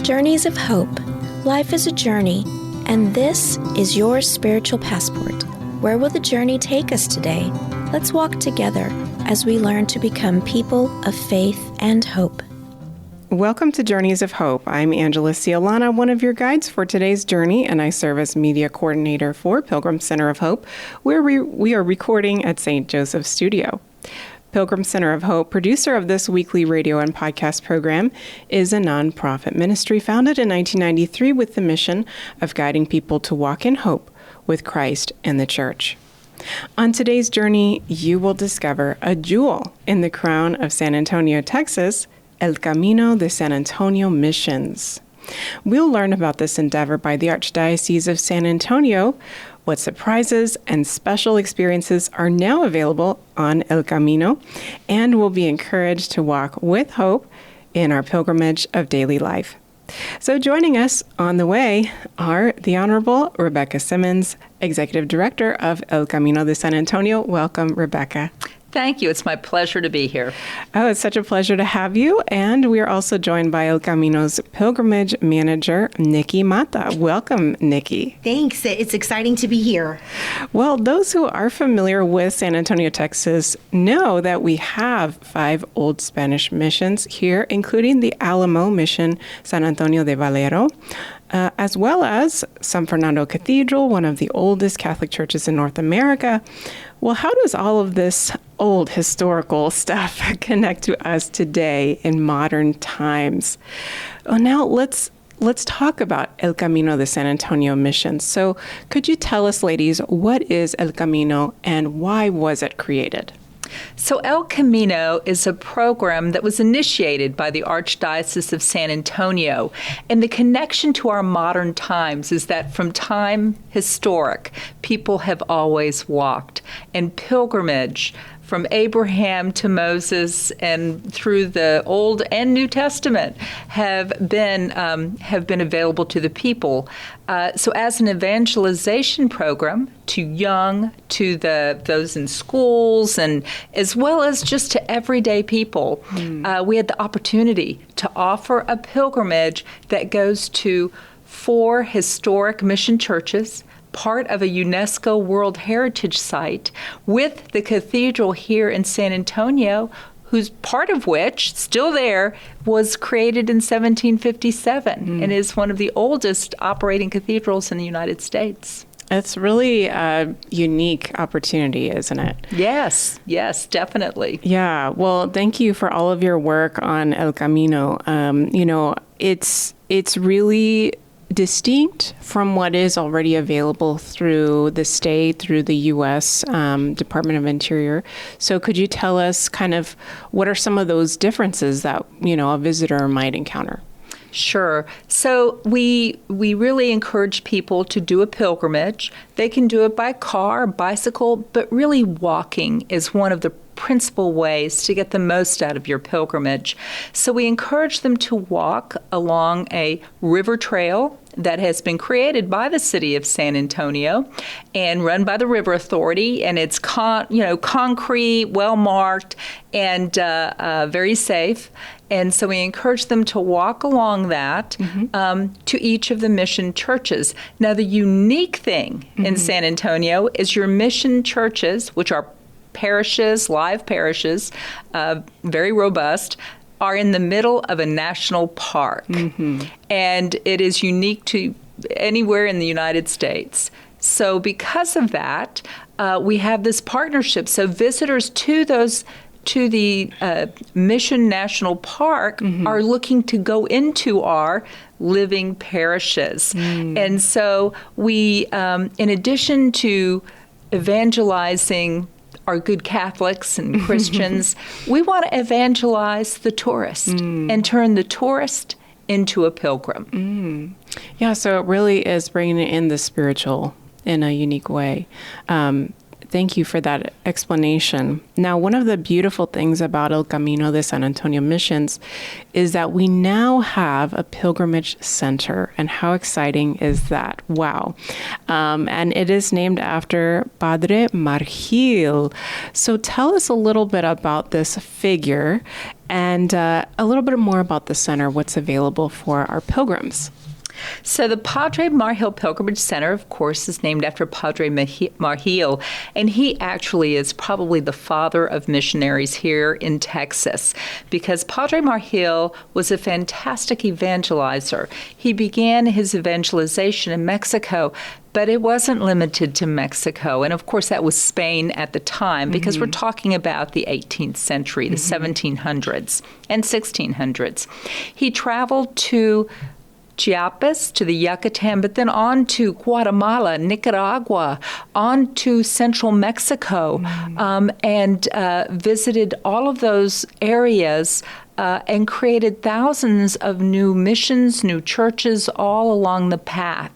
Journeys of Hope. Life is a journey, and this is your spiritual passport. Where will the journey take us today? Let's walk together as we learn to become people of faith and hope. Welcome to Journeys of Hope. I'm Angela Ciolana, one of your guides for today's journey, and I serve as media coordinator for Pilgrim Center of Hope, where we are recording at St. Joseph's Studio. Pilgrim Center of Hope, producer of this weekly radio and podcast program, is a nonprofit ministry founded in 1993 with the mission of guiding people to walk in hope with Christ and the Church. On today's journey, you will discover a jewel in the crown of San Antonio, Texas, El Camino de San Antonio Missions. We'll learn about this endeavor by the Archdiocese of San Antonio, what surprises and special experiences are now available on El Camino, and we'll be encouraged to walk with hope in our pilgrimage of daily life. So joining us on the way are the Honorable Rebecca Simmons, Executive Director of El Camino de San Antonio. Welcome, Rebecca. Thank you. It's my pleasure to be here. Oh, it's such a pleasure to have you. And we are also joined by El Camino's pilgrimage manager, Nikki Mata. Welcome, Nikki. Thanks. It's exciting to be here. Well, those who are familiar with San Antonio, Texas, know that we have 5 old Spanish missions here, including the Alamo Mission San Antonio de Valero, as well as San Fernando Cathedral, one of the oldest Catholic churches in North America. Well, how does all of this old historical stuff connect to us today in modern times? Well, now let's talk about El Camino de San Antonio Mission. So could you tell us, ladies, what is El Camino and why was it created? So El Camino is a program that was initiated by the Archdiocese of San Antonio. And the connection to our modern times is that from time historic, people have always walked. And pilgrimage from Abraham to Moses and through the Old and New Testament have been available to the people. So as an evangelization program to young, to those in schools, and as well as just to everyday people, we had the opportunity to offer a pilgrimage that goes to 4 historic mission churches, part of a UNESCO World Heritage Site, with the cathedral here in San Antonio, whose part of which, still there, was created in 1757 and is one of the oldest operating cathedrals in the United States. It's really a unique opportunity, isn't it? Yes, definitely. Yeah, well, thank you for all of your work on El Camino. It's really distinct from what is already available through the state, through the U.S. Department of Interior. So could you tell us kind of what are some of those differences that, a visitor might encounter? Sure. So we really encourage people to do a pilgrimage. They can do it by car, bicycle, but really walking is one of the principal ways to get the most out of your pilgrimage. So we encourage them to walk along a river trail that has been created by the city of San Antonio and run by the River Authority, and it's concrete, well marked, and very safe. And so we encourage them to walk along that to each of the mission churches. Now, the unique thing in San Antonio is your mission churches, which are parishes, live parishes, very robust, are in the middle of a national park. And it is unique to anywhere in the United States. So because of that, we have this partnership. So visitors to the Mission National Park are looking to go into our living parishes. And so we, in addition to evangelizing are good Catholics and Christians, we want to evangelize the tourist and turn the tourist into a pilgrim. Yeah, so it really is bringing in the spiritual in a unique way. Thank you for that explanation. Now, one of the beautiful things about El Camino de San Antonio Missions is that we now have a pilgrimage center. And how exciting is that? Wow. And it is named after Padre Margil. So tell us a little bit about this figure and a little bit more about the center, what's available for our pilgrims. So the Padre Margil Pilgrimage Center, of course, is named after Padre Margil, and he actually is probably the father of missionaries here in Texas, because Padre Margil was a fantastic evangelizer. He began his evangelization in Mexico, but it wasn't limited to Mexico. And of course, that was Spain at the time, because we're talking about the 18th century, the 1700s and 1600s. He traveled to Chiapas, to the Yucatan, but then on to Guatemala, Nicaragua, on to central Mexico, and visited all of those areas and created thousands of new missions, new churches all along the path.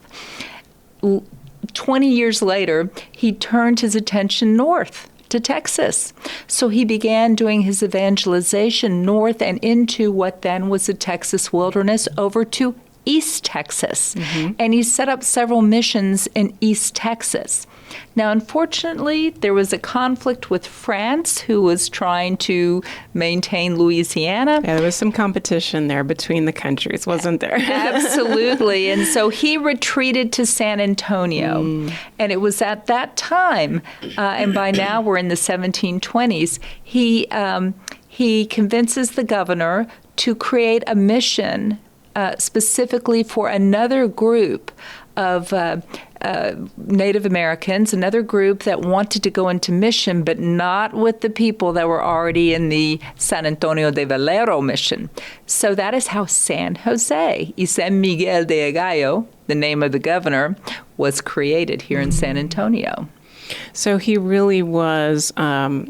20 years later, he turned his attention north to Texas. So he began doing his evangelization north and into what then was the Texas wilderness over to East Texas. And he set up several missions in East Texas. Now, unfortunately, there was a conflict with France, who was trying to maintain Louisiana. Yeah, there was some competition there between the countries, wasn't there? Absolutely. And so he retreated to San Antonio. And it was at that time, and by now we're in the 1720s, he convinces the governor to create a mission specifically for another group of Native Americans, another group that wanted to go into mission, but not with the people that were already in the San Antonio de Valero mission. So that is how San Jose y San Miguel de Gallo, the name of the governor, was created here in San Antonio. So he really was, a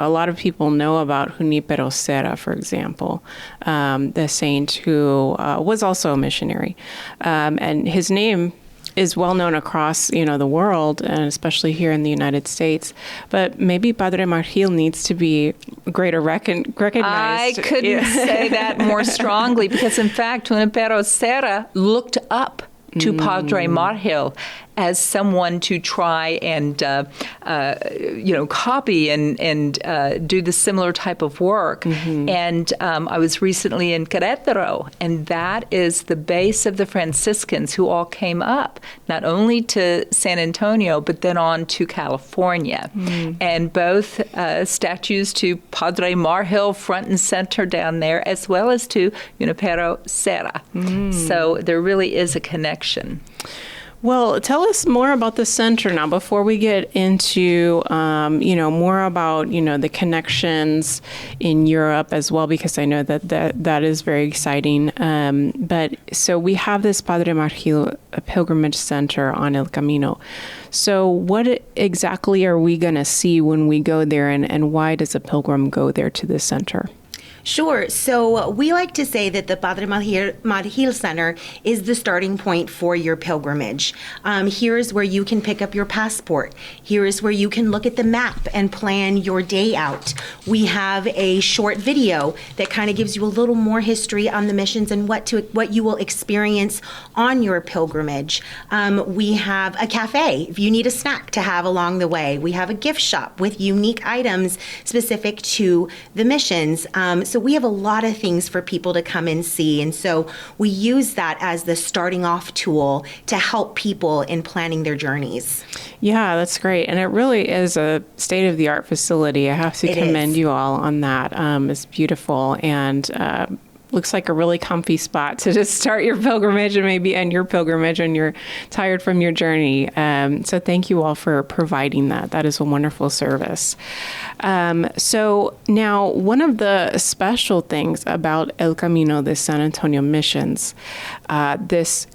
lot of people know about Junípero Serra, for example, the saint who was also a missionary. And his name is well known across, the world, and especially here in the United States. But maybe Padre Margil needs to be greater recognized. I couldn't say that more strongly, because in fact, Junípero Serra looked up to Padre Margil as someone to try and, copy and do the similar type of work. And I was recently in Querétaro, and that is the base of the Franciscans who all came up, not only to San Antonio, but then on to California. And both statues to Padre Margil front and center down there, as well as to Junípero Serra. So there really is a connection. Well, tell us more about the center now before we get into, more about, the connections in Europe as well, because I know that is very exciting. But so we have this Padre Margil Pilgrimage Center on El Camino. So what exactly are we going to see when we go there, and why does a pilgrim go there to this center? Sure. So we like to say that the Padre Margil Center is the starting point for your pilgrimage. Here is where you can pick up your passport. Here is where you can look at the map and plan your day out. We have a short video that kind of gives you a little more history on the missions and what you will experience on your pilgrimage. We have a cafe if you need a snack to have along the way. We have a gift shop with unique items specific to the missions. So we have a lot of things for people to come and see. And so we use that as the starting off tool to help people in planning their journeys. Yeah, that's great. And it really is a state-of-the-art facility. I have to commend you all on that. It's beautiful and looks like a really comfy spot to just start your pilgrimage and maybe end your pilgrimage when you're tired from your journey. So thank you all for providing that. That is a wonderful service. So now one of the special things about El Camino de San Antonio missions, this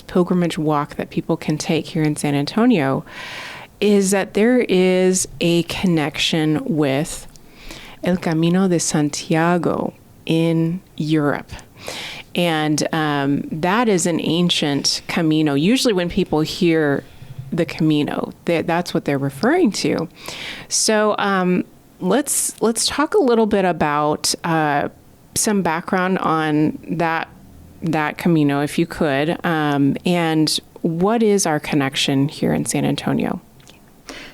pilgrimage walk that people can take here in San Antonio, is that there is a connection with El Camino de Santiago in Europe. And that is an ancient Camino. Usually when people hear the Camino. That's what they're referring to. So let's talk a little bit about some background on that Camino, if you could, and what is our connection here in San Antonio?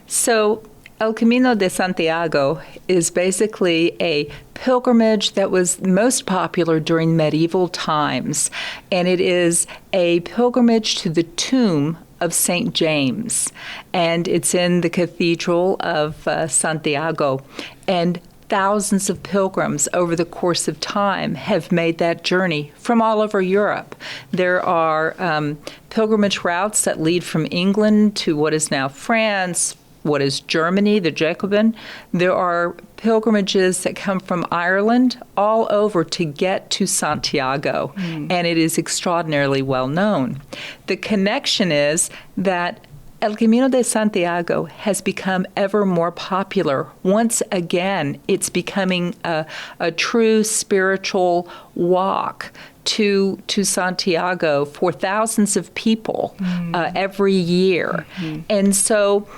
So El Camino de Santiago is basically a pilgrimage that was most popular during medieval times, and it is a pilgrimage to the tomb of St. James, and it's in the Cathedral of Santiago, and thousands of pilgrims over the course of time have made that journey from all over Europe. There are pilgrimage routes that lead from England to what is now France, what is Germany, the Jacobin. There are pilgrimages that come from Ireland all over to get to Santiago, and it is extraordinarily well known. The connection is that El Camino de Santiago has become ever more popular. Once again, it's becoming a true spiritual walk to Santiago for thousands of people every year. And so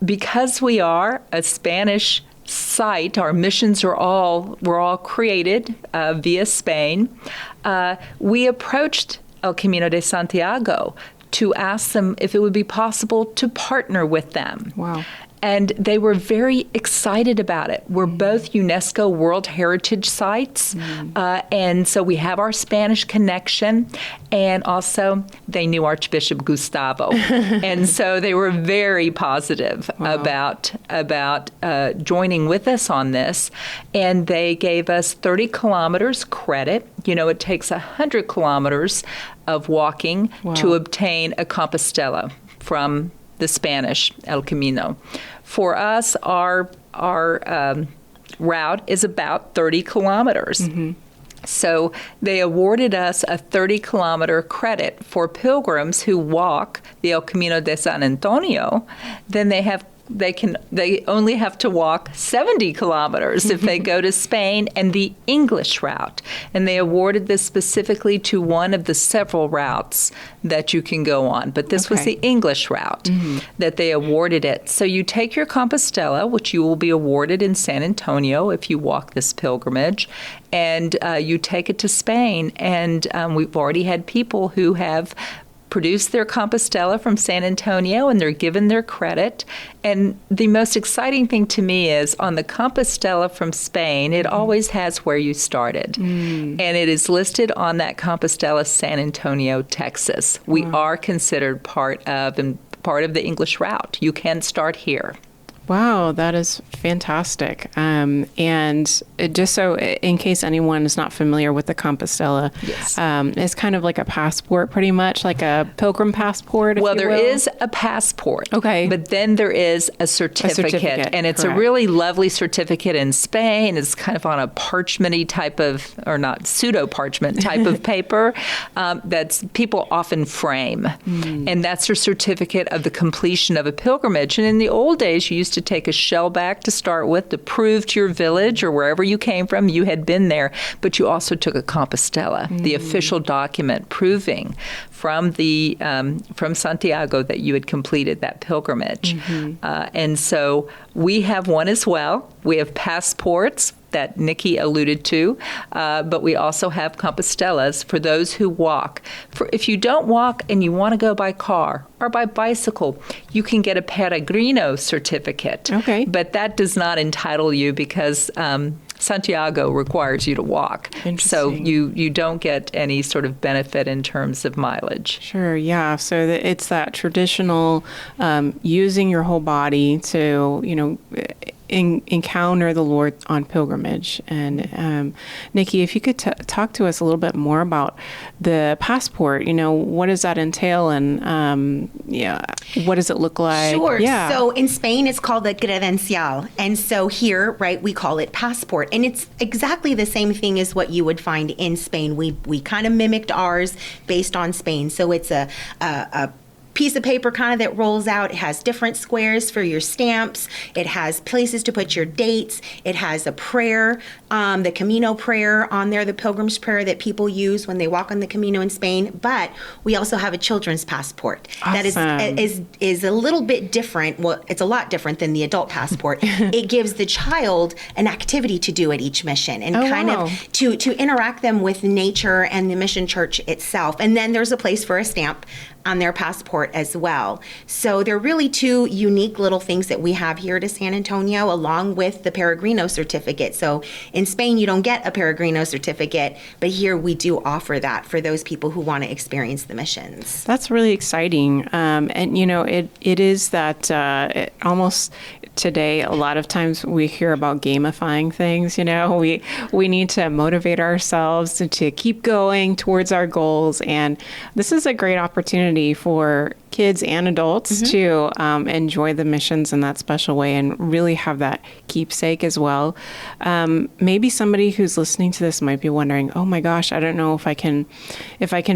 because we are a Spanish site, our missions were all created via Spain, we approached El Camino de Santiago to ask them if it would be possible to partner with them. Wow. And they were very excited about it. We're both UNESCO World Heritage Sites, and so we have our Spanish connection, and also they knew Archbishop Gustavo. And so they were very positive about joining with us on this, and they gave us 30 kilometers credit. You know, it takes 100 kilometers of walking to obtain a Compostela from the Spanish El Camino. For us, our route is about 30 kilometers. So they awarded us a 30-kilometer credit for pilgrims who walk the El Camino de San Antonio. Then they only have to walk 70 kilometers if they go to Spain and the English route. And they awarded this specifically to one of the several routes that you can go on. But this was the English route that they awarded it. So you take your Compostela, which you will be awarded in San Antonio if you walk this pilgrimage, and you take it to Spain. And we've already had people who have produced their Compostela from San Antonio, and they're given their credit. And the most exciting thing to me is on the Compostela from Spain, it always has where you started. And it is listed on that Compostela, San Antonio, Texas. We are considered part of the English route. You can start here. Wow, that is fantastic. And just so in case anyone is not familiar with the Compostela, it's kind of like a passport, pretty much, like a pilgrim passport. Well, there is a passport. Okay. But then there is a certificate. And it's a really lovely certificate in Spain. It's kind of on a parchment-y type of, or not, pseudo-parchment type of paper that people often frame. And that's your certificate of the completion of a pilgrimage. And in the old days, you used to take a shellback to start with to prove to your village or wherever you came from you had been there, but you also took a Compostela, the official document proving from Santiago that you had completed that pilgrimage. And so we have one as well. We have passports that Nikki alluded to, but we also have Compostelas for those who walk. If you don't walk and you want to go by car or by bicycle, you can get a Peregrino certificate. Okay. But that does not entitle you because Santiago requires you to walk. So you don't get any sort of benefit in terms of mileage. Sure, yeah. So it's that traditional using your whole body to, encounter the Lord on pilgrimage. And Nikki, if you could talk to us a little bit more about the passport, what does that entail, and what does it look like? Sure. Yeah. So in Spain, it's called the credencial. And so here, we call it passport. And it's exactly the same thing as what you would find in Spain. We kind of mimicked ours based on Spain. So it's a piece of paper kind of that rolls out. It has different squares for your stamps. It has places to put your dates. It has a prayer, the Camino prayer on there, the Pilgrim's prayer that people use when they walk on the Camino in Spain. But we also have a children's passport. Awesome. That is a little bit different. Well, it's a lot different than the adult passport. It gives the child an activity to do at each mission and of to interact them with nature and the mission church itself. And then there's a place for a stamp on their passport as well. So they're really two unique little things that we have here to San Antonio, along with the Peregrino certificate. So in Spain, you don't get a Peregrino certificate, but here we do offer that for those people who want to experience the missions. That's really exciting. And, it is that almost today, a lot of times we hear about gamifying things. We need to motivate ourselves to keep going towards our goals. And this is a great opportunity for kids and adults to enjoy the missions in that special way and really have that keepsake as well. Maybe somebody who's listening to this might be wondering, oh my gosh, I don't know if I can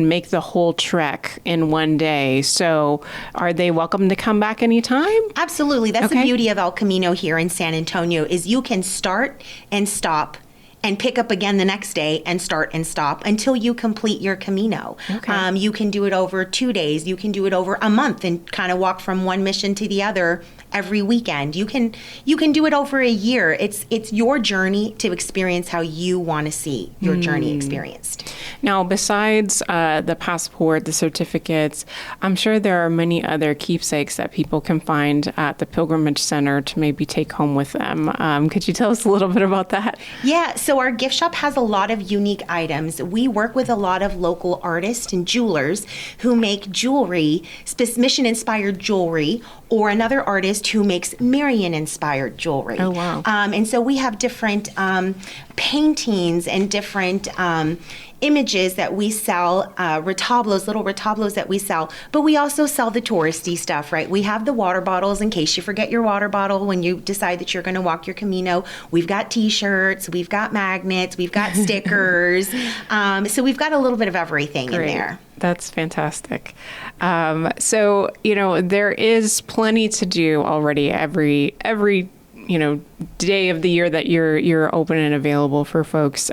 make the whole trek in one day. So are they welcome to come back anytime? Absolutely. That's the beauty of El Camino here in San Antonio is you can start and stop and pick up again the next day and start and stop until you complete your Camino. Okay. You can do it over 2 days. You can do it over a month and kind of walk from one mission to the other every weekend. You can do it over a year. It's your journey to experience how you want to see your journey experienced. Now, besides the passport, the certificates, I'm sure there are many other keepsakes that people can find at the Pilgrimage Center to maybe take home with them. Could you tell us a little bit about that? Yeah, so our gift shop has a lot of unique items. We work with a lot of local artists and jewelers who make jewelry, mission-inspired jewelry, or another artist who makes Marian-inspired jewelry. Oh, wow. And so we have different paintings and different images that we sell, little retablos that we sell, but we also sell the touristy stuff, right? We have the water bottles in case you forget your water bottle when you decide that you're going to walk your Camino. We've got t-shirts, we've got magnets, we've got stickers. So we've got a little bit of everything in there. That's fantastic. So, there is plenty to do already every day of the year that you're open and available for folks.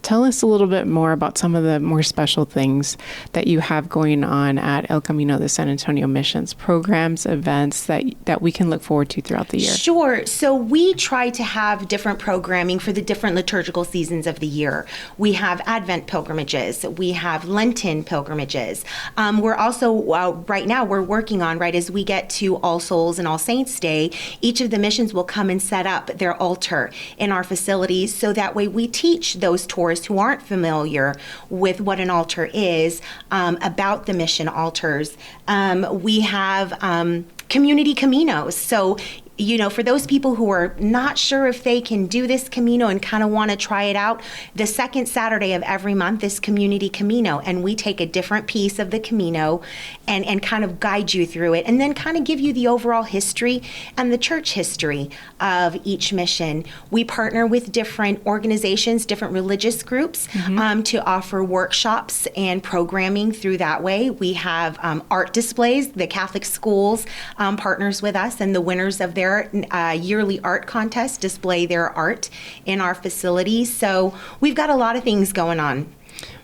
Tell us a little bit more about some of the more special things that you have going on at El Camino de San Antonio missions, programs, events that we can look forward to throughout the year. Sure. So we try to have different programming for the different liturgical seasons of the year. We have Advent pilgrimages. We have Lenten pilgrimages. We're also, right now, we're working on, right, as we get to All Souls and All Saints Day, each of the missions will come and set up their altar in our facilities, so that way we teach those tourists who aren't familiar with what an altar is about the mission altars. We have community Caminos. So for those people who are not sure if they can do this Camino and kind of want to try it out, the second Saturday of every month is Community Camino, and we take a different piece of the Camino and kind of guide you through it, and then kind of give you the overall history and the church history of each mission. We partner with different organizations, different religious groups, to offer workshops and programming through that way. We have art displays. The Catholic schools partners with us, and the winners of their yearly art contest display their art in our facilities. So we've got a lot of things going on.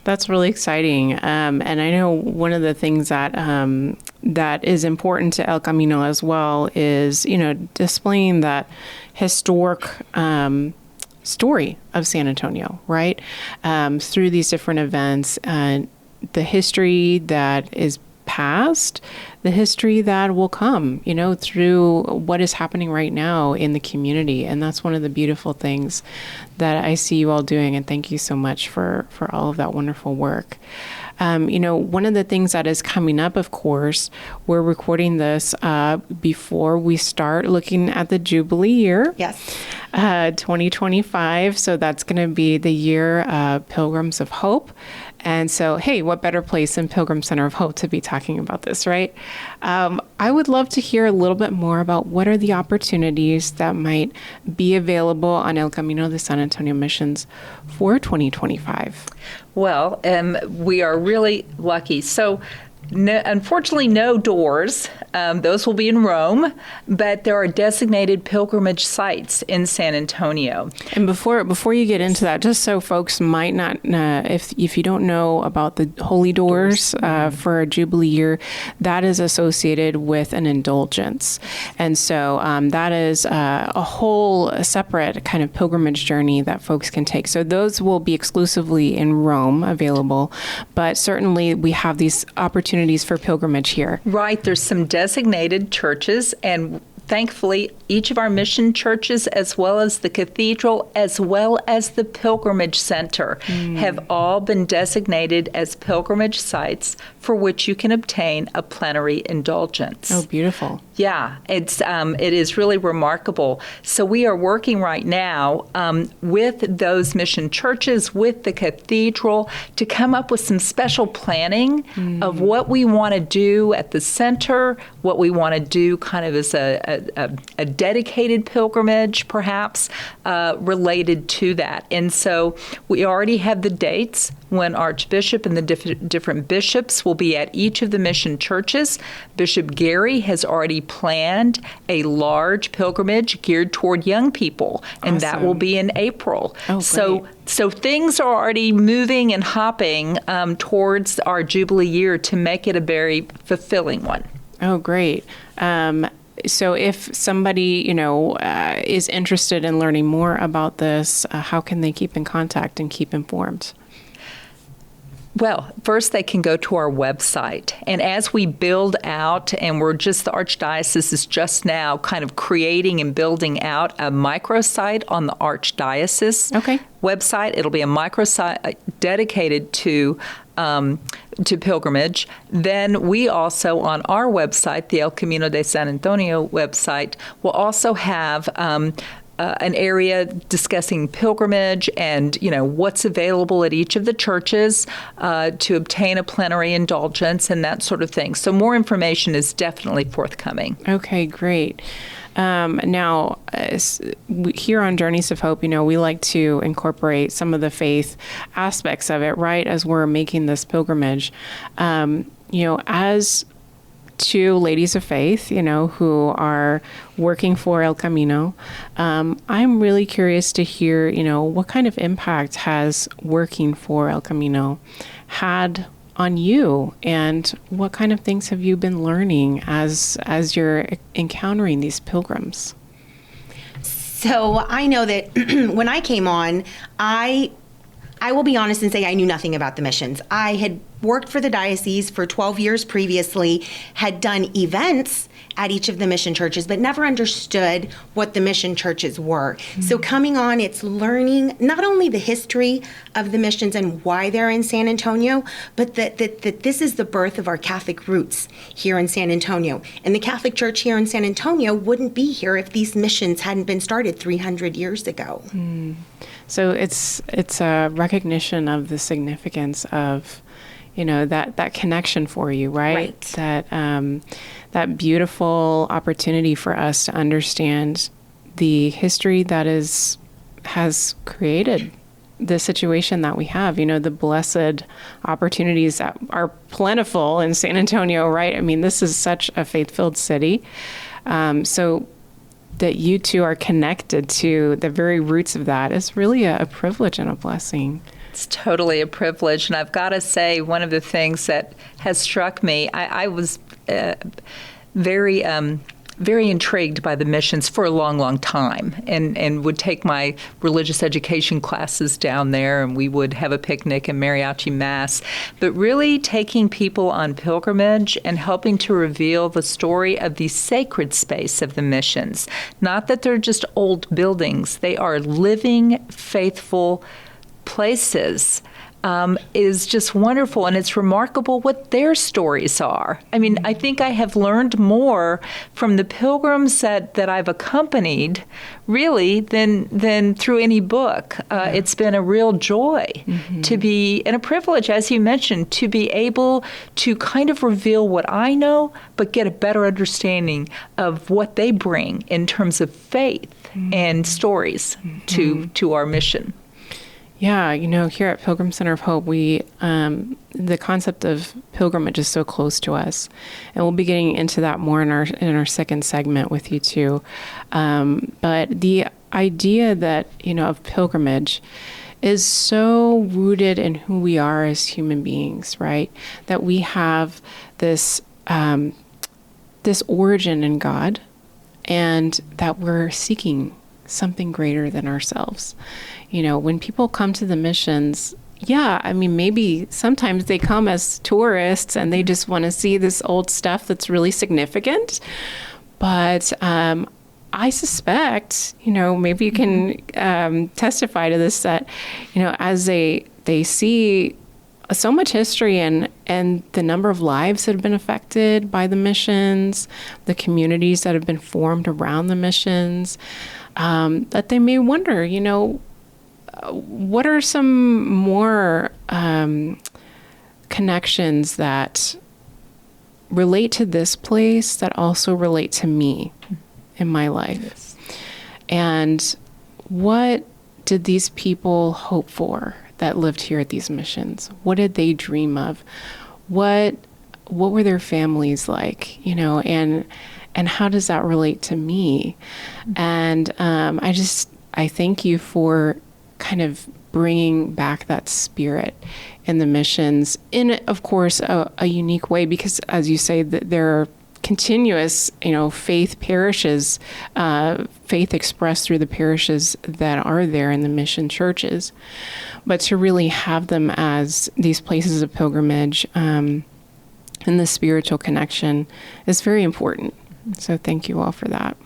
That's really exciting. And I know one of the things that that is important to El Camino as well is, displaying that historic story of San Antonio, right? Through these different events, the history that is past, the history that will come, through what is happening right now in the community. And that's one of the beautiful things that I see you all doing. And thank you so much for all of that wonderful work. One of the things that is coming up, of course, we're recording this before we start looking at the Jubilee year. Yes. 2025. So that's going to be the year Pilgrims of Hope. And so, hey, what better place than Pilgrim Center of Hope to be talking about this, right? I would love to hear a little bit more about what are the opportunities that might be available on El Camino de San Antonio missions for 2025. Well, we are really lucky. So No, unfortunately, no doors. Those will be in Rome, but there are designated pilgrimage sites in San Antonio. And before you get into that, just so folks might not, if you don't know about the Holy Doors for a Jubilee year, that is associated with an indulgence. And so that is a whole separate kind of pilgrimage journey that folks can take. So those will be exclusively in Rome available, but certainly we have these opportunities for pilgrimage here. Right. There's some designated churches, and thankfully, each of our mission churches, as well as the cathedral, as well as the pilgrimage center, have all been designated as pilgrimage sites for which you can obtain a plenary indulgence. Oh, beautiful. Yeah, it is really remarkable. So we are working right now with those mission churches, with the cathedral, to come up with some special planning of what we want to do at the center, what we want to do kind of as a dedicated pilgrimage, perhaps, related to that. And so we already have the dates when Archbishop and the different bishops will be at each of the mission churches. Bishop Gary has already planned a large pilgrimage geared toward young people, and that will be in April. Oh, so things are already moving and hopping towards our Jubilee year to make it a very fulfilling one. Oh, great. So if somebody, is interested in learning more about this, how can they keep in contact and keep informed? Well, first they can go to our website. And as we build out, and the Archdiocese is just now kind of creating and building out a microsite on the Archdiocese website. It'll be a microsite dedicated to pilgrimage. Then we also, on our website, the El Camino de San Antonio website, will also have an area discussing pilgrimage and, what's available at each of the churches to obtain a plenary indulgence and that sort of thing. So more information is definitely forthcoming. Okay, great. Now, here on Journeys of Hope, we like to incorporate some of the faith aspects of it, right, as we're making this pilgrimage. As two ladies of faith, who are working for El Camino, I'm really curious to hear, what kind of impact has working for El Camino had on you, and what kind of things have you been learning as you're encountering these pilgrims? So I know that when I came on, I will be honest and say I knew nothing about the missions. I had worked for the diocese for 12 years previously, had done events at each of the mission churches, but never understood what the mission churches were. Mm-hmm. So coming on, it's learning not only the history of the missions and why they're in San Antonio, but that this is the birth of our Catholic roots here in San Antonio. And the Catholic Church here in San Antonio wouldn't be here if these missions hadn't been started 300 years ago. Mm. So it's a recognition of the significance of, that connection for you, right? That beautiful opportunity for us to understand the history that has created the situation that we have, the blessed opportunities that are plentiful in San Antonio, right? I mean, this is such a faith-filled city. So that you two are connected to the very roots of that is really a privilege and a blessing. It's totally a privilege. And I've got to say, one of the things that has struck me, I was very intrigued by the missions for a long, long time, and would take my religious education classes down there, and we would have a picnic and mariachi mass. But really taking people on pilgrimage and helping to reveal the story of the sacred space of the missions. Not that they're just old buildings. They are living, faithful places. Is just wonderful, and it's remarkable what their stories are. I mean, I think I have learned more from the pilgrims that I've accompanied, really, than through any book. It's been a real joy to be, and a privilege, as you mentioned, to be able to kind of reveal what I know, but get a better understanding of what they bring in terms of faith and stories to our mission. Yeah, here at Pilgrim Center of Hope, we the concept of pilgrimage is so close to us, and we'll be getting into that more in our second segment with you too. But the idea that of pilgrimage is so rooted in who we are as human beings, right? That we have this this origin in God, and that we're seeking something greater than ourselves. When people come to the missions, maybe sometimes they come as tourists and they just want to see this old stuff that's really significant. But I suspect, maybe you can testify to this, that, as they see so much history and the number of lives that have been affected by the missions, the communities that have been formed around the missions, that they may wonder, what are some more connections that relate to this place that also relate to me in my life? Yes. And what did these people hope for that lived here at these missions? What did they dream of? What were their families like, and how does that relate to me? And I thank you for kind of bringing back that spirit in the missions in, of course, a unique way, because as you say, that there are continuous, faith parishes, faith expressed through the parishes that are there in the mission churches. But to really have them as these places of pilgrimage and the spiritual connection is very important. So thank you all for that.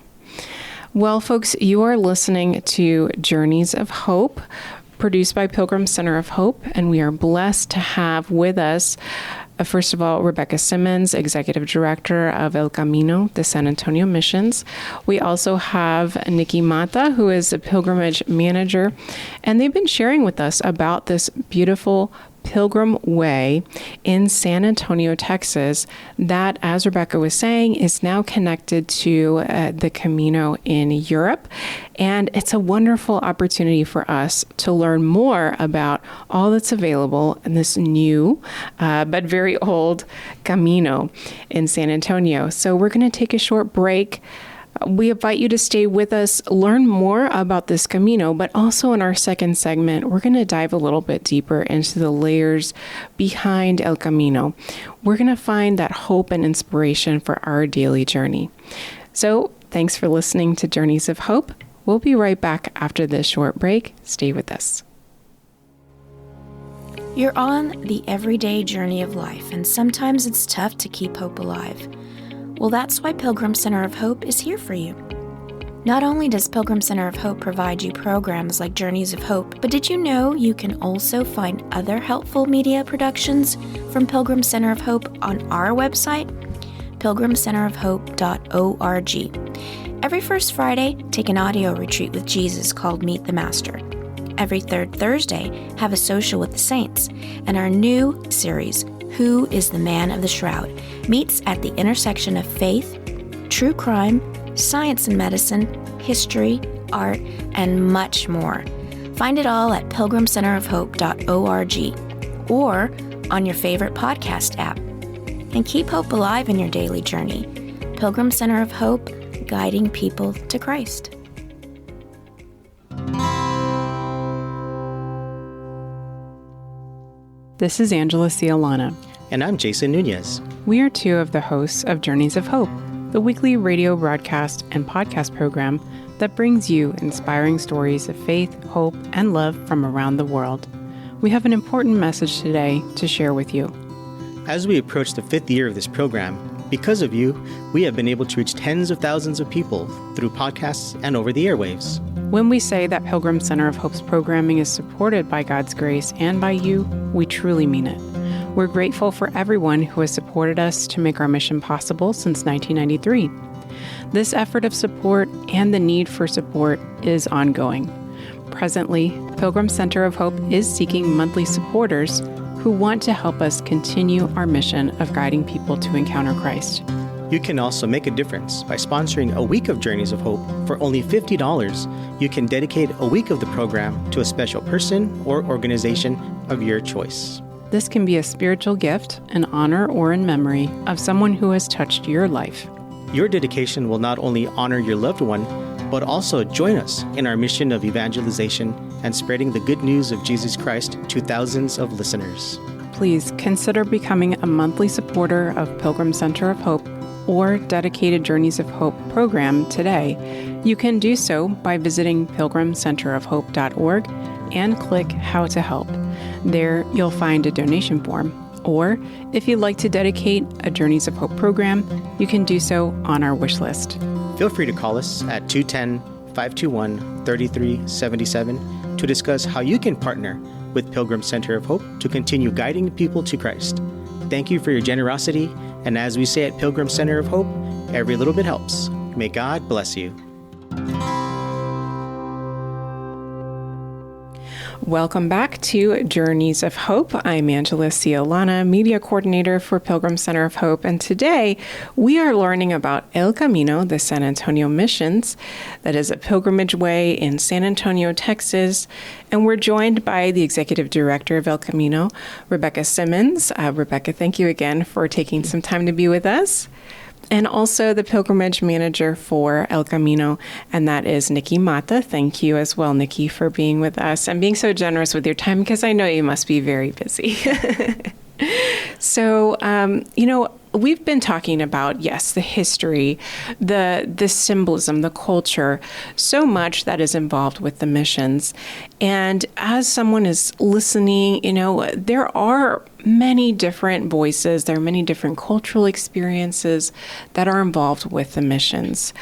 Well, folks, you are listening to Journeys of Hope, produced by Pilgrim Center of Hope, and we are blessed to have with us, first of all, Rebecca Simmons, Executive Director of El Camino de San Antonio Missions. We also have Nikki Mata, who is a pilgrimage manager, and they've been sharing with us about this beautiful Pilgrim Way in San Antonio, Texas, that, as Rebecca was saying, is now connected to the Camino in Europe. And it's a wonderful opportunity for us to learn more about all that's available in this new, but very old Camino in San Antonio. So we're going to take a short break. We invite you to stay with us, learn more about this Camino, but also in our second segment, we're going to dive a little bit deeper into the layers behind El Camino. We're going to find that hope and inspiration for our daily journey. So thanks for listening to Journeys of Hope. We'll be right back after this short break. Stay with us. You're on the everyday journey of life, and sometimes it's tough to keep hope alive. Well, that's why Pilgrim Center of Hope is here for you. Not only does Pilgrim Center of Hope provide you programs like Journeys of Hope, but did you know you can also find other helpful media productions from Pilgrim Center of Hope on our website, pilgrimcenterofhope.org. Every first Friday, take an audio retreat with Jesus called Meet the Master. Every third Thursday, have a social with the saints. And our new series, Who is the Man of the Shroud, meets at the intersection of faith, true crime, science and medicine, history, art, and much more. Find it all at pilgrimcenterofhope.org or on your favorite podcast app. And keep hope alive in your daily journey. Pilgrim Center of Hope, guiding people to Christ. This is Angela Ciolana. And I'm Jason Nunez. We are two of the hosts of Journeys of Hope, the weekly radio broadcast and podcast program that brings you inspiring stories of faith, hope, and love from around the world. We have an important message today to share with you. As we approach the 5th year of this program, because of you, we have been able to reach tens of thousands of people through podcasts and over the airwaves. When we say that Pilgrim Center of Hope's programming is supported by God's grace and by you, we truly mean it. We're grateful for everyone who has supported us to make our mission possible since 1993. This effort of support and the need for support is ongoing. Presently, Pilgrim Center of Hope is seeking monthly supporters who want to help us continue our mission of guiding people to encounter Christ. You can also make a difference by sponsoring a week of Journeys of Hope. For only $50, you can dedicate a week of the program to a special person or organization of your choice. This can be a spiritual gift, in honor or in memory of someone who has touched your life. Your dedication will not only honor your loved one, but also join us in our mission of evangelization and spreading the good news of Jesus Christ to thousands of listeners. Please consider becoming a monthly supporter of Pilgrim Center of Hope or dedicated Journeys of Hope program today. You can do so by visiting pilgrimcenterofhope.org and click How to Help. There you'll find a donation form. Or if you'd like to dedicate a Journeys of Hope program, you can do so on our wish list. Feel free to call us at 210-521-3377 to discuss how you can partner with Pilgrim Center of Hope to continue guiding people to Christ. Thank you for your generosity, and as we say at Pilgrim Center of Hope, every little bit helps. May God bless you. Welcome back to Journeys of Hope. I'm Angela Ciolana, Media Coordinator for Pilgrim Center of Hope, and today we are learning about El Camino, the San Antonio Missions. That is a pilgrimage way in San Antonio, Texas, and we're joined by the Executive Director of El Camino, Rebecca Simmons. Rebecca, thank you again for taking some time to be with us. And also the pilgrimage manager for El Camino, and that is Nikki Mata. Thank you as well, Nikki, for being with us and being so generous with your time, because I know you must be very busy. So, we've been talking about, yes, the history, the symbolism, the culture, so much that is involved with the missions. And as someone is listening, there are many different voices, there are many different cultural experiences that are involved with the missions.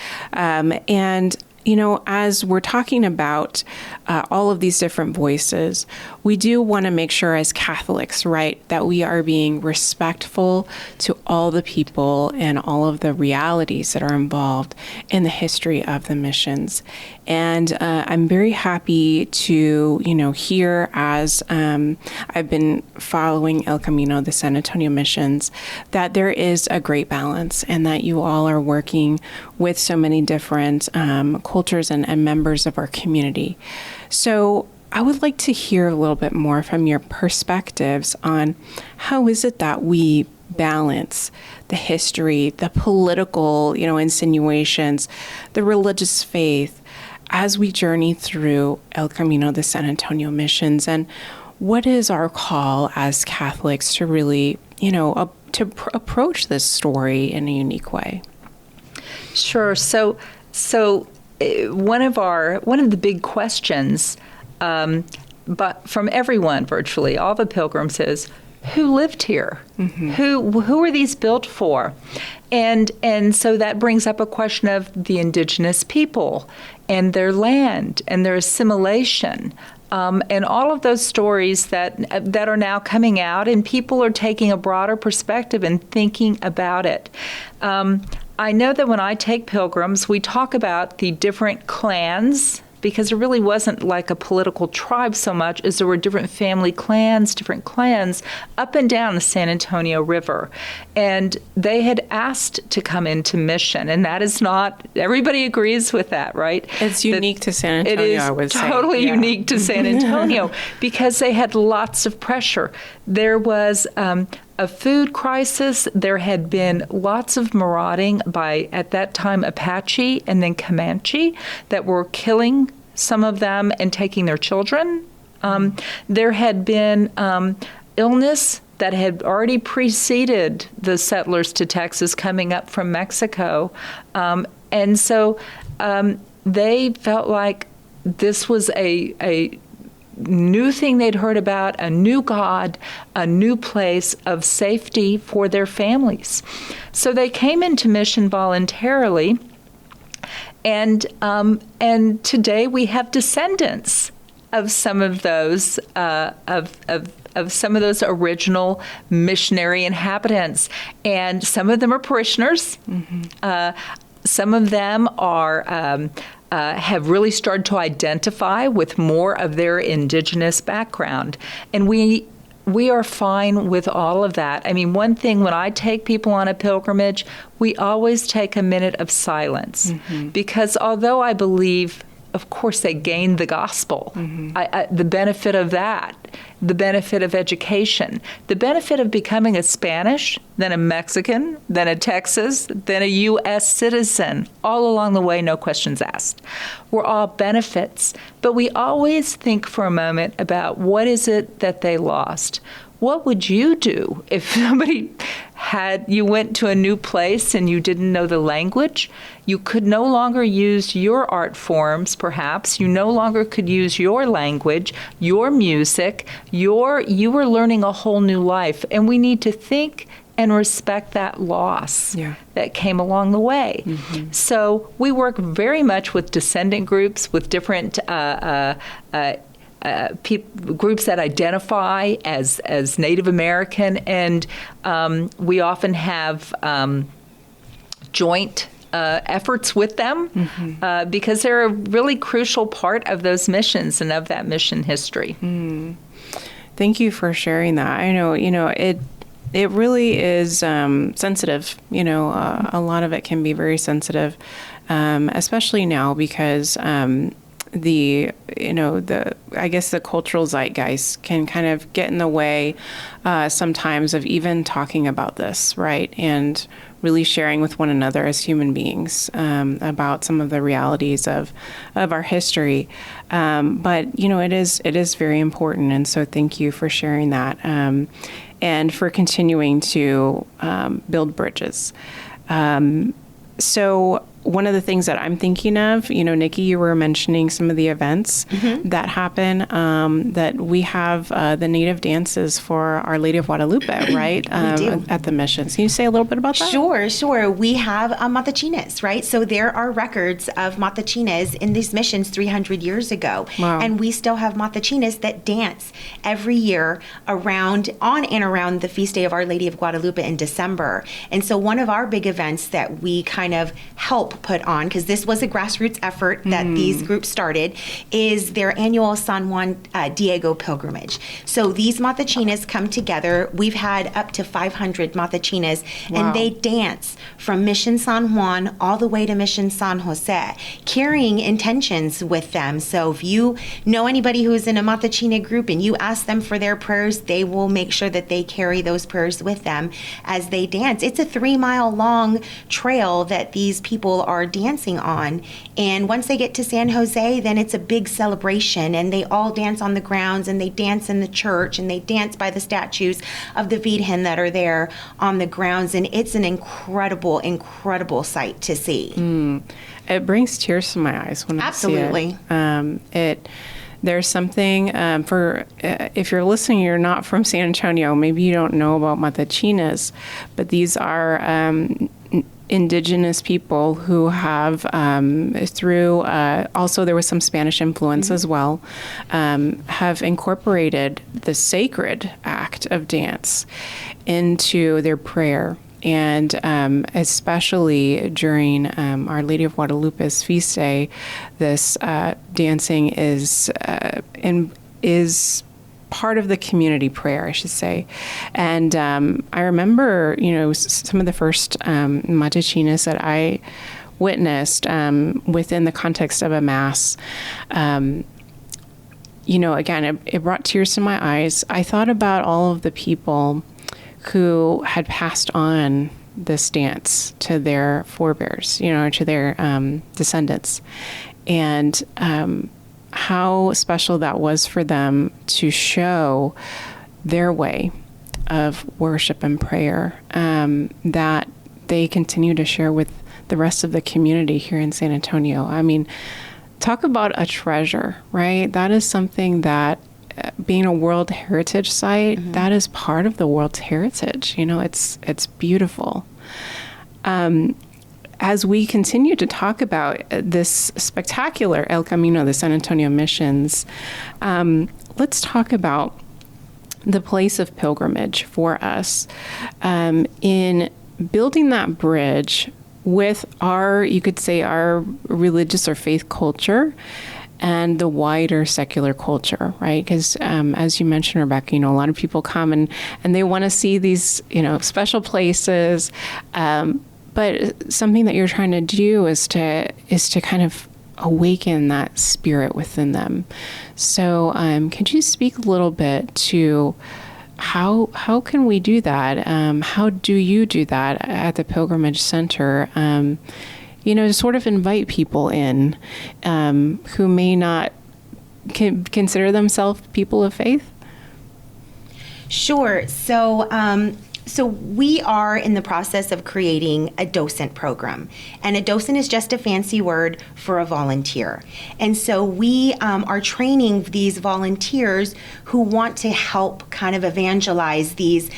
As we're talking about all of these different voices, we do want to make sure as Catholics, right, that we are being respectful to all the people and all of the realities that are involved in the history of the missions. And I'm very happy to, hear as I've been following El Camino, the San Antonio Missions, that there is a great balance and that you all are working with so many different cultures and members of our community. So I would like to hear a little bit more from your perspectives on how is it that we balance the history, the political, insinuations, the religious faith, as we journey through El Camino, the San Antonio Missions, and what is our call as Catholics to really, approach this story in a unique way? Sure. So one of the big questions, but from everyone virtually, all the pilgrims, is who lived here? Mm-hmm. Who are these built for? And so that brings up a question of the indigenous people and their land and their assimilation. And all of those stories that are now coming out, and people are taking a broader perspective and thinking about it. I know that when I take pilgrims, we talk about the different clans, because it really wasn't like a political tribe so much as there were different family clans, different clans up and down the San Antonio River. And they had asked to come into mission, and that is not, everybody agrees with that, right? It's unique to San Antonio, I would say. It is totally unique to San Antonio because they had lots of pressure. There was a food crisis. There had been lots of marauding by, at that time, Apache and then Comanche that were killing some of them and taking their children. There had been illness that had already preceded the settlers to Texas coming up from Mexico. And so they felt like this was a new thing they'd heard about, a new God, a new place of safety for their families. So they came into mission voluntarily, and today we have descendants of some of those of some of those original missionary inhabitants, and some of them are parishioners. Mm-hmm. Some of them are have really started to identify with more of their indigenous background. And we we are fine with all of that. I mean, one thing, when I take people on a pilgrimage, we always take a minute of silence, because although I believe, of course, they gain the gospel, the benefit of that, the benefit of education, the benefit of becoming a Spanish, then a Mexican, then a Texas, then a U.S. citizen, all along the way, no questions asked. We're all benefits, but we always think for a moment about what is it that they lost. What would you do if you went to a new place and you didn't know the language? You could no longer use your art forms, perhaps. You no longer could use your language, your music. You were learning a whole new life. And we need to think and respect that loss that came along the way. So we work very much with descendant groups, with different groups that identify as Native American, and we often have joint efforts with them because they're a really crucial part of those missions and of that mission history. Thank you for sharing that. I know, it really is sensitive. A lot of it can be very sensitive, especially now because the cultural zeitgeist can kind of get in the way sometimes of even talking about this, right? And really sharing with one another as human beings about some of the realities of our history. But it is very important, and so thank you for sharing that and for continuing to build bridges. So one of the things that I'm thinking of, Nikki, you were mentioning some of the events that happen, that we have the native dances for Our Lady of Guadalupe, right? We do. At the missions. Can you say a little bit about that? Sure. We have matachines, right? So there are records of matachines in these missions 300 years ago. Wow. And we still have matachines that dance every year on and around the feast day of Our Lady of Guadalupe in December. And so one of our big events that we kind of help put on, because this was a grassroots effort that these groups started, is their annual San Juan Diego pilgrimage. So these matachines come together. We've had up to 500 matachines, and they dance from Mission San Juan all the way to Mission San Jose, carrying intentions with them. So if you know anybody who is in a matachine group and you ask them for their prayers, they will make sure that they carry those prayers with them as they dance. It's a 3-mile long trail that these people are dancing on, and once they get to San Jose, then it's a big celebration, and they all dance on the grounds, and they dance in the church, and they dance by the statues of the Virgen that are there on the grounds, and it's an incredible sight to see. It brings tears to my eyes when I see it. There's something for if you're listening, you're not from San Antonio, maybe you don't know about matachinas, but these are Indigenous people who have, through, also there was some Spanish influence as well, have incorporated the sacred act of dance into their prayer. And especially during Our Lady of Guadalupe's feast day, this dancing is part of the community prayer, I should say. And I remember, some of the first matachinas that I witnessed within the context of a mass. Again, it brought tears to my eyes. I thought about all of the people who had passed on this dance to their forebears, to their descendants. And how special that was for them to show their way of worship and prayer that they continue to share with the rest of the community here in San Antonio. I mean, talk about a treasure, right? That is something that being a World Heritage Site, that is part of the world's heritage. It's beautiful. As we continue to talk about this spectacular El Camino, the San Antonio missions, let's talk about the place of pilgrimage for us in building that bridge with our, you could say, our religious or faith culture, and the wider secular culture, right? Because as you mentioned, Rebecca, a lot of people come and they want to see these, special places. But something that you're trying to do is to kind of awaken that spirit within them. So could you speak a little bit to how can we do that? How do you do that at the Pilgrimage Center? To sort of invite people in who may not consider themselves people of faith? Sure. So we are in the process of creating a docent program. And a docent is just a fancy word for a volunteer. And so we are training these volunteers who want to help kind of evangelize these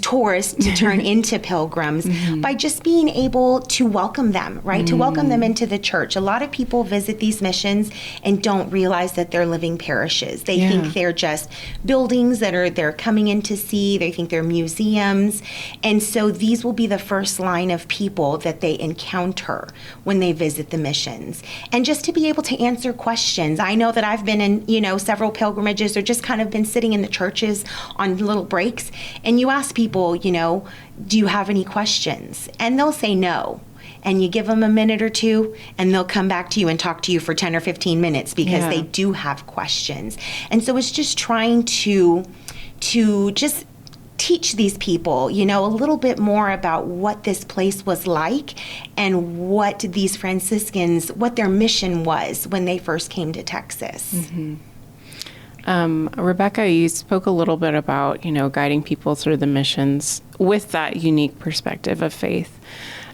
tourists to turn into pilgrims by just being able to welcome them, right? To welcome them into the church. A lot of people visit these missions and don't realize that they're living parishes. They think they're just buildings that they're coming in to see. They think they're museums. And so these will be the first line of people that they encounter when they visit the missions. And just to be able to answer questions. I know that I've been in, several pilgrimages or just kind of been sitting in the churches on little breaks, and you ask people, do you have any questions? And they'll say no. And you give them a minute or two, and they'll come back to you and talk to you for 10 or 15 minutes because they do have questions. And so it's just trying to just teach these people, a little bit more about what this place was like and what these Franciscans, what their mission was when they first came to Texas. Mm-hmm. Rebecca, you spoke a little bit about, guiding people through the missions with that unique perspective of faith.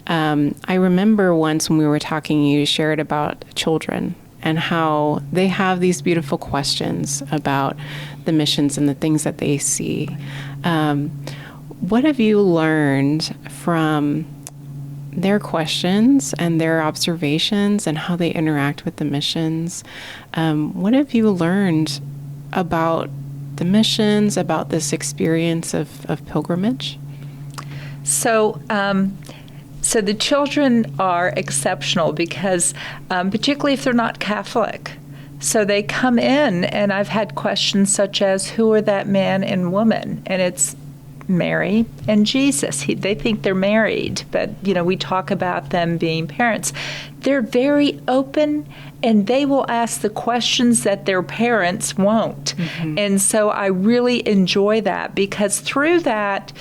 I remember once when we were talking, you shared about children and how they have these beautiful questions about the missions and the things that they see. What have you learned from their questions and their observations and how they interact with the missions? What have you learned about the missions, about this experience of pilgrimage? So the children are exceptional because, particularly if they're not Catholic, so they come in, and I've had questions such as, who are that man and woman? And it's Mary and Jesus. They think they're married, but we talk about them being parents. They're very open, and they will ask the questions that their parents won't. And so I really enjoy that, because through that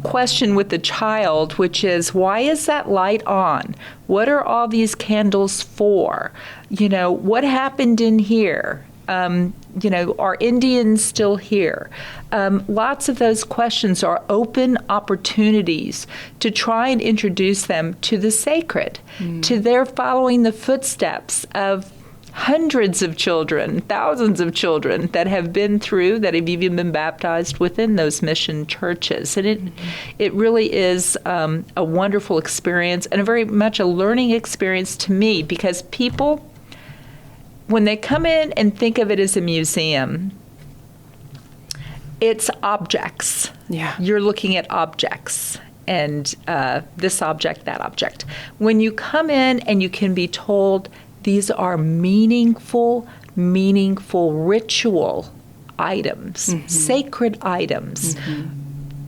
question with the child, which is, why is that light on? What are all these candles for? What happened in here? Are Indians still here? Lots of those questions are open opportunities to try and introduce them to the sacred, to their following the footsteps of hundreds of children, thousands of children that have been through, that have even been baptized within those mission churches. And it really is a wonderful experience, and a very much a learning experience to me, because people, when they come in and think of it as a museum, it's objects. Yeah. You're looking at objects, and this object, that object. When you come in and you can be told these are meaningful ritual items, sacred items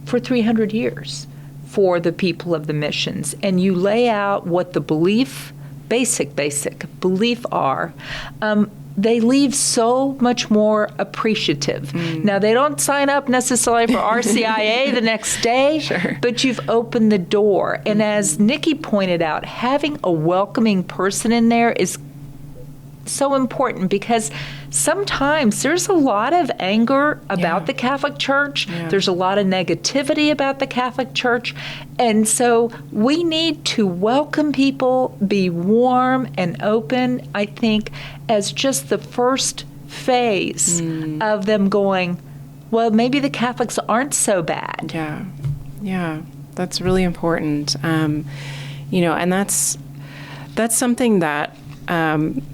for 300 years for the people of the missions, and you lay out what the basic belief are, they leave so much more appreciative. Now, they don't sign up necessarily for RCIA the next day, but you've opened the door. And as Nikki pointed out, having a welcoming person in there is so important, because sometimes there's a lot of anger about the Catholic Church. There's a lot of negativity about the Catholic Church. And so we need to welcome people, be warm and open, I think, as just the first phase of them going, well, maybe the Catholics aren't so bad. Yeah, that's really important. And that's something that,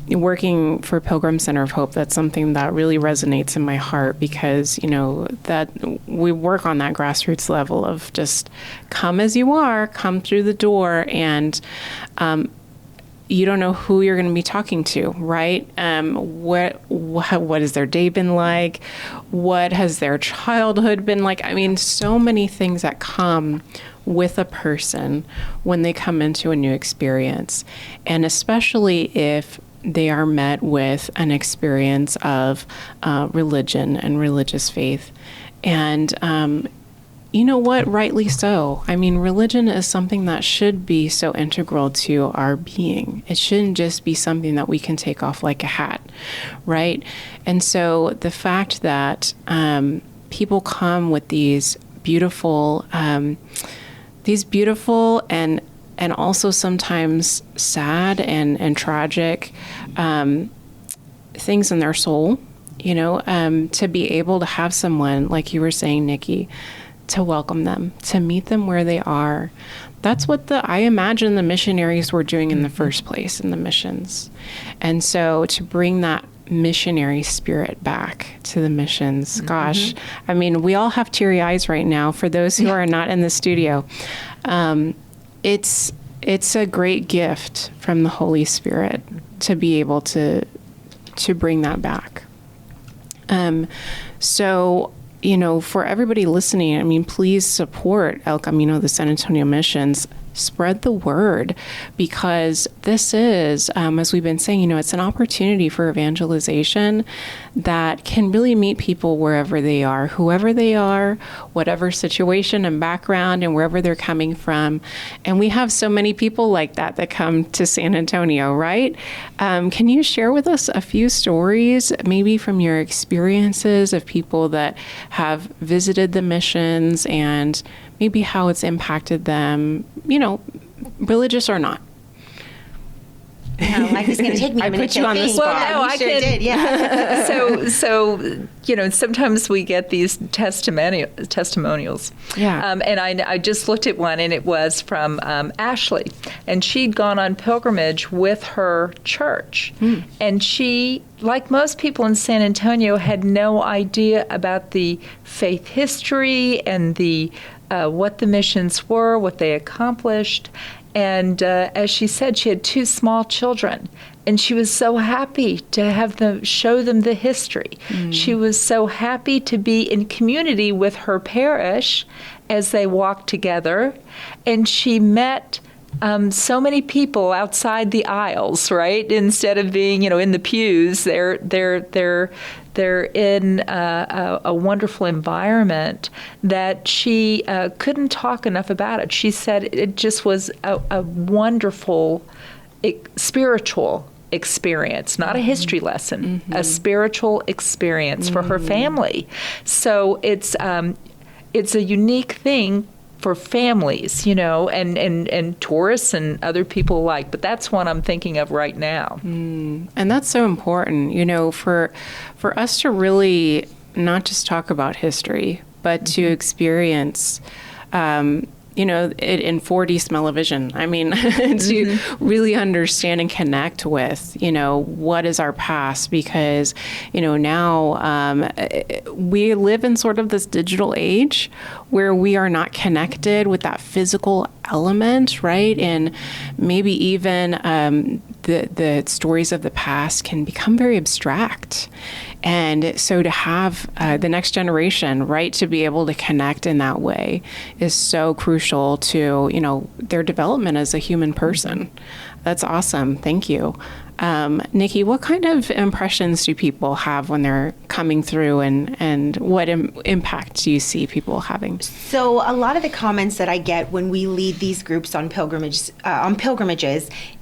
working for Pilgrim Center of Hope, that's something that really resonates in my heart, because, that we work on that grassroots level of just come as you are, come through the door. And you don't know who you're going to be talking to, right? What has their day been like? What has their childhood been like? I mean, so many things that come with a person when they come into a new experience. And especially if they are met with an experience of religion and religious faith. And you know what? Rightly so. I mean, religion is something that should be so integral to our being. It shouldn't just be something that we can take off like a hat, right? And so the fact that people come with these beautiful and also sometimes sad and tragic things in their soul, to be able to have someone, like you were saying, Nikki, to welcome them, to meet them where they are. That's what I imagine the missionaries were doing in the first place in the missions. And so to bring that missionary spirit back to the missions, gosh, I mean, we all have teary eyes right now for those who are not in the studio. It's a great gift from the Holy Spirit to be able to bring that back. So, for everybody listening, I mean, please support El Camino de San Antonio Missions. Spread the word, because this is, as we've been saying, it's an opportunity for evangelization that can really meet people wherever they are, whoever they are, whatever situation and background and wherever they're coming from. And we have so many people like that come to San Antonio, right? Can you share with us a few stories, maybe from your experiences of people that have visited the missions and maybe how it's impacted them, religious or not? Like it's going to take me a minute put you on the spot. Well, no, you sure did, yeah. So sometimes we get these testimonials. Yeah. And I just looked at one, and it was from Ashley, and she'd gone on pilgrimage with her church, and she, like most people in San Antonio, had no idea about the faith history and the what the missions were, what they accomplished. And as she said, she had 2 small children, and she was so happy to have them show them the history. She was so happy to be in community with her parish as they walked together, and she met so many people outside the aisles, right? Instead of being, in the pews, they're in a wonderful environment that she couldn't talk enough about it. She said it just was a wonderful spiritual experience, not a history lesson, a spiritual experience for her family. So it's a unique thing for families, and tourists and other people alike. But that's one I'm thinking of right now. And that's so important, for us to really not just talk about history, but to experience, it in 4D smell-o-vision. I mean, to really understand and connect with, what is our past? Because, now we live in sort of this digital age where we are not connected with that physical element, right? And maybe even the stories of the past can become very abstract. And so to have the next generation, right, to be able to connect in that way is so crucial to, their development as a human person. That's awesome. Thank you. Nikki, what kind of impressions do people have when they're coming through, and what impact do you see people having? So a lot of the comments that I get when we lead these groups on pilgrimages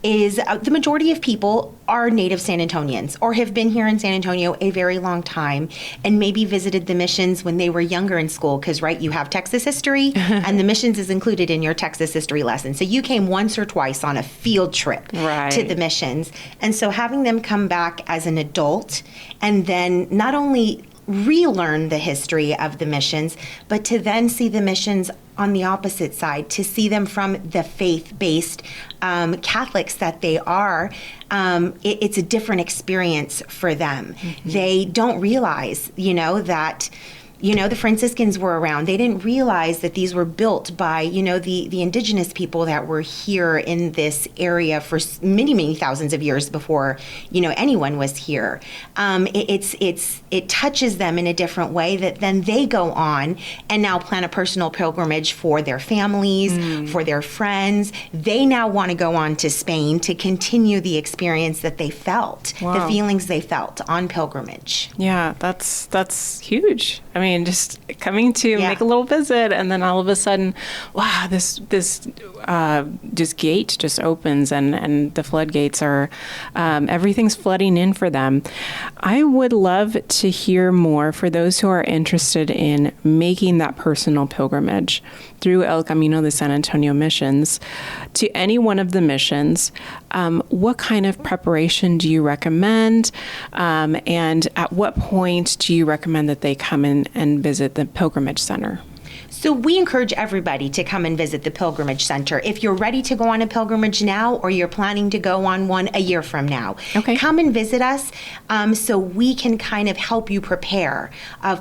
is the majority of people are native San Antonians or have been here in San Antonio a very long time and maybe visited the missions when they were younger in school, because, right, you have Texas history and the missions is included in your Texas history lesson. So you came once or twice on a field trip to the missions. And so having them come back as an adult and then not only relearn the history of the missions, but to then see the missions on the opposite side, to see them from the faith-based Catholics that they are, it's a different experience for them. They don't realize, that The Franciscans were around. They didn't realize that these were built by, the indigenous people that were here in this area for many, many thousands of years before, anyone was here. It touches them in a different way that then they go on and now plan a personal pilgrimage for their families, for their friends. They now want to go on to Spain to continue the experience that they felt, the feelings they felt on pilgrimage. Yeah, that's huge. I mean, just coming to make a little visit, and then all of a sudden, wow, this gate just opens, and the floodgates are, everything's flooding in for them. I would love to hear more for those who are interested in making that personal pilgrimage through El Camino de San Antonio missions to any one of the missions. What kind of preparation do you recommend? And at what point do you recommend that they come in and visit the Pilgrimage Center? So we encourage everybody to come and visit the Pilgrimage Center. If you're ready to go on a pilgrimage now, or you're planning to go on one a year from now, come and visit us so we can kind of help you prepare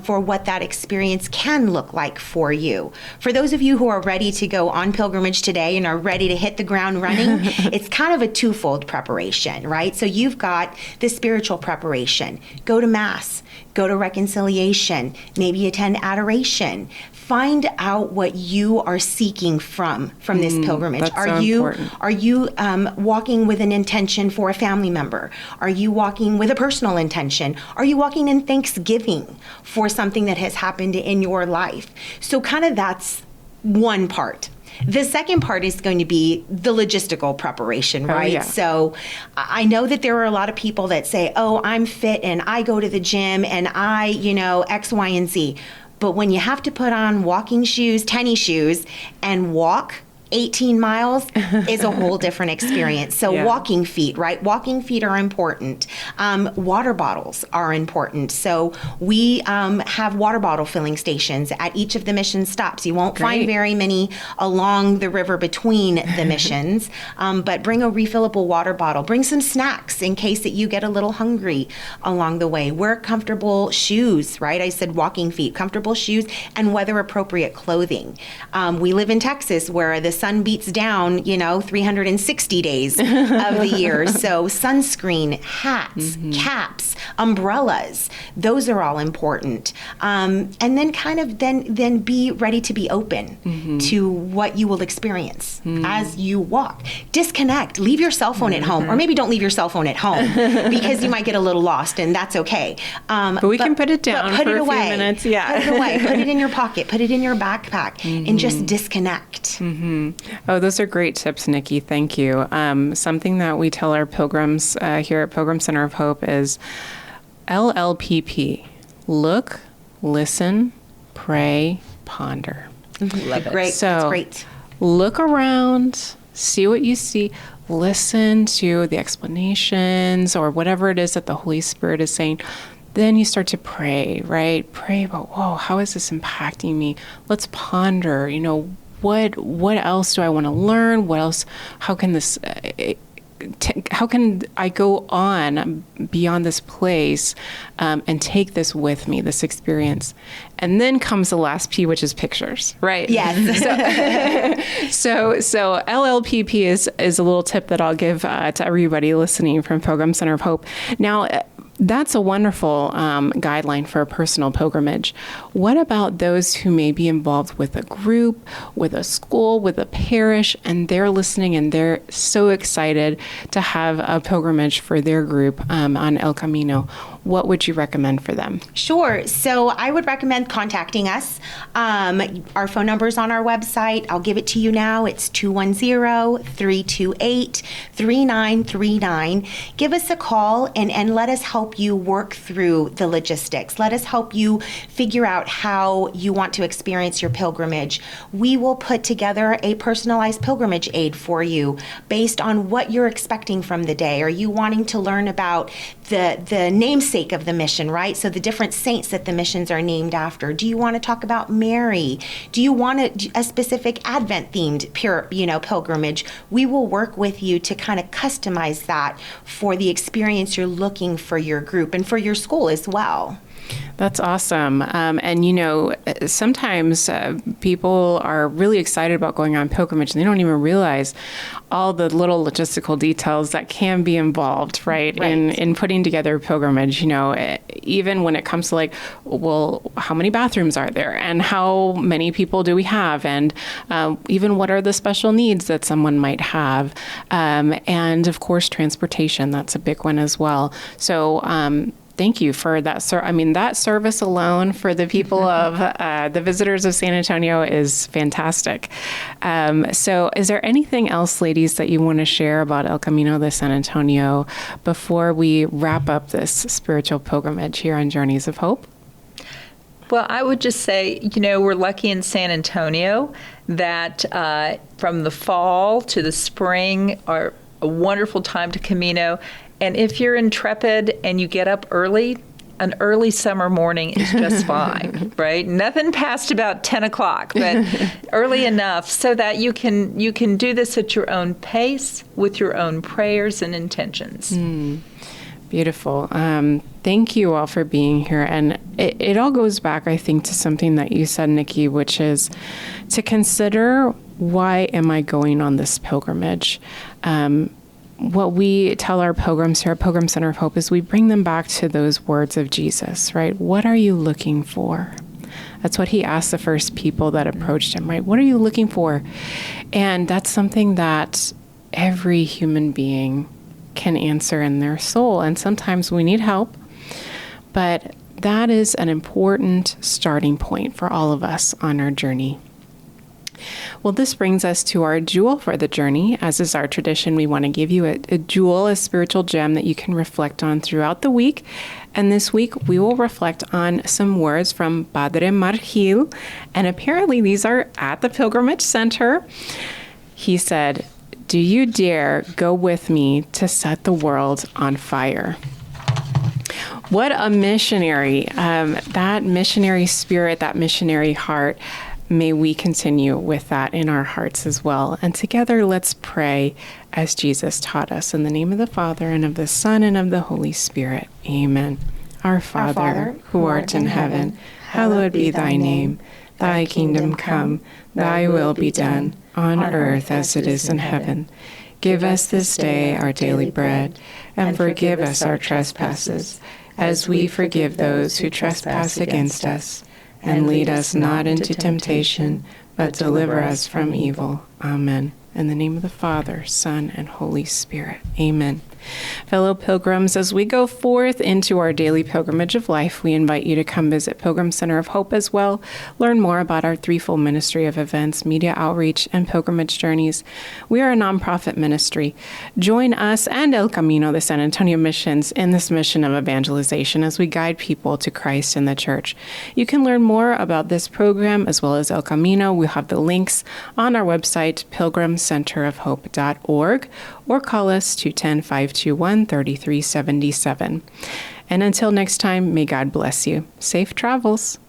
for what that experience can look like for you. For those of you who are ready to go on pilgrimage today and are ready to hit the ground running, it's kind of a twofold preparation, right? So you've got the spiritual preparation. Go to Mass, go to reconciliation, maybe attend adoration. Find out what you are seeking from this pilgrimage. Are you walking with an intention for a family member? Are you walking with a personal intention? Are you walking in thanksgiving for something that has happened in your life? So kind of that's one part. The second part is going to be the logistical preparation, right? So I know that there are a lot of people that say, oh, I'm fit and I go to the gym and I, X, Y, and Z. But when you have to put on walking shoes, tennis shoes, and walk 18 miles is a whole different experience. So walking feet, right? Walking feet are important. Water bottles are important. So we have water bottle filling stations at each of the mission stops. You won't find very many along the river between the missions, but bring a refillable water bottle. Bring some snacks in case that you get a little hungry along the way. Wear comfortable shoes, right? I said walking feet, comfortable shoes, and weather-appropriate clothing. We live in Texas where the sun beats down, 360 days of the year. So sunscreen, hats, caps, umbrellas, those are all important. And then kind of then be ready to be open to what you will experience as you walk. Disconnect, leave your cell phone at home, or maybe don't leave your cell phone at home because you might get a little lost, and that's okay. But we can put it down for a few minutes. Put it away, put it in your pocket, put it in your backpack, and just disconnect. Oh, those are great tips, Nikki. Thank you. Something that we tell our pilgrims here at Pilgrim Center of Hope is LLPP. Look, listen, pray, ponder. Love it. Great. So that's great. Look around, see what you see, listen to the explanations or whatever it is that the Holy Spirit is saying. Then you start to pray, right? Pray about, whoa, how is this impacting me? Let's ponder, what else do I want to learn? What else? How can this? How can I go on beyond this place and take this with me, this experience? And then comes the last P, which is pictures, right? Yes. So LLPP is a little tip that I'll give to everybody listening from Pilgrim Center of Hope. Now, that's a wonderful guideline for a personal pilgrimage. What about those who may be involved with a group, with a school, with a parish, and they're listening and they're so excited to have a pilgrimage for their group on El Camino? What would you recommend for them? Sure. So I would recommend contacting us. Our phone number is on our website. I'll give it to you now. It's 210-328-3939. Give us a call and let us help you work through the logistics. Let us help you figure out how you want to experience your pilgrimage. We will put together a personalized pilgrimage aid for you based on what you're expecting from the day. Are you wanting to learn about the namesake of the mission, right? So the different saints that the missions are named after. Do you want to talk about Mary? Do you want a specific Advent-themed pilgrimage? We will work with you to kind of customize that for the experience you're looking for your group and for your school as well. That's awesome. And, you know, sometimes people are really excited about going on pilgrimage and they don't even realize all the little logistical details that can be involved, right? In putting together a pilgrimage. You know, even when it comes to like, well, how many bathrooms are there and how many people do we have? And even what are the special needs that someone might have? And of course, transportation, that's a big one as well. So, thank you for that. That service alone for the people of the visitors of San Antonio is fantastic. So is there anything else, ladies, that you want to share about El Camino de San Antonio before we wrap up this spiritual pilgrimage here on Journeys of Hope? Well, I would just say, you know, we're lucky in San Antonio that from the fall to the spring are a wonderful time to Camino. And if you're intrepid and you get up early, an early summer morning is just fine, right? Nothing past about 10 o'clock, but early enough so that you can do this at your own pace with your own prayers and intentions. Beautiful. Thank you all for being here. And it all goes back, I think, to something that you said, Nikki, which is to consider, why am I going on this pilgrimage? What we tell our pilgrims here at Pilgrim Center of Hope is we bring them back to those words of Jesus, right? What are you looking for? That's what he asked the first people that approached him, right? What are you looking for? And that's something that every human being can answer in their soul. And sometimes we need help, but that is an important starting point for all of us on our journey. Well, this brings us to our jewel for the journey. As is our tradition, we want to give you a jewel, a spiritual gem that you can reflect on throughout the week. And this week, we will reflect on some words from Padre Margil. And apparently, these are at the Pilgrimage Center. He said, "Do you dare go with me to set the world on fire?" What a missionary. That missionary spirit, that missionary heart. May we continue with that in our hearts as well. And together, let's pray as Jesus taught us. In the name of the Father, and of the Son, and of the Holy Spirit. Amen. Our Father, who art in heaven, hallowed be thy name. Thy kingdom come, thy will be done, on earth as it is in heaven. Give us this day our daily bread, and forgive us our trespasses, as we forgive those who trespass against us. And lead us not into temptation, but deliver us from evil. Amen. In the name of the Father, Son, and Holy Spirit. Amen. Fellow pilgrims, as we go forth into our daily pilgrimage of life, we invite you to come visit Pilgrim Center of Hope as well. Learn more about our threefold ministry of events, media outreach, and pilgrimage journeys. We are a nonprofit ministry. Join us and El Camino de San Antonio missions in this mission of evangelization as we guide people to Christ and the church. You can learn more about this program as well as El Camino. We'll have the links on our website, pilgrimcenterofhope.org, or call us 210-521-3377. And until next time, may God bless you. Safe travels.